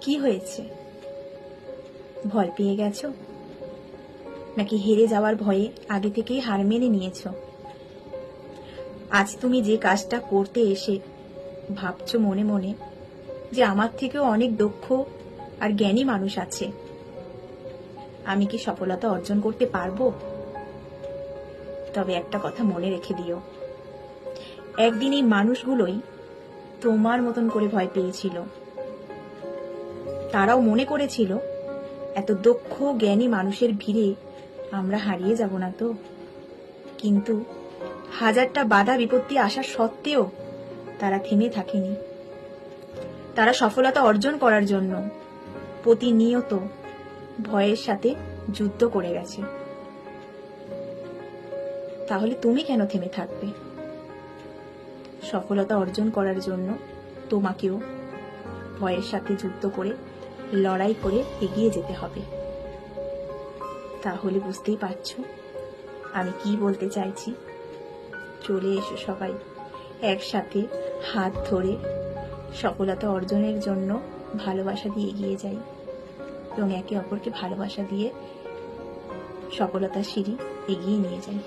কি হয়েছে? ভয় পেয়ে গেছো, নাকি হেরে যাওয়ার ভয়ে আগে থেকেই হার মেনে নিয়েছো? আজ তুমি যে কাজটা করতে এসে ভাবছো মনে মনে যে আমার থেকেও অনেক দক্ষ আর জ্ঞানী মানুষ আছে, আমি কি সফলতা অর্জন করতে পারবো? তবে একটা কথা মনে রেখে দিও, একদিন এই মানুষগুলোই তোমার মতন করে ভয় পেয়েছিল। তারাও মনে করেছিল এত দক্ষ জ্ঞানী মানুষের ভিড়ে আমরা হারিয়ে যাব না তো। কিন্তু হাজারটা বাধা বিপত্তি আসা সত্ত্বেও তারা থেমে থাকেনি। তারা সফলতা অর্জন করার জন্য প্রতিনিয়ত ভয়ের সাথে যুদ্ধ করে গেছে। তাহলে তুমি কেন থেমে থাকবে? সফলতা অর্জন করার জন্য তোমাকেও ভয়ের সাথে যুদ্ধ করে লড়াই করে এগিয়ে যেতে হবে। তাহলে বুঝতেই পারছো আমি কি বলতে চাইছি। চলে এসো সবাই একসাথে হাত ধরে সফলতা অর্জনের জন্য ভালোবাসা দিয়ে এগিয়ে যাই এবং একে অপরকে ভালোবাসা দিয়ে সফলতার সিঁড়ি এগিয়ে নিয়ে যাই।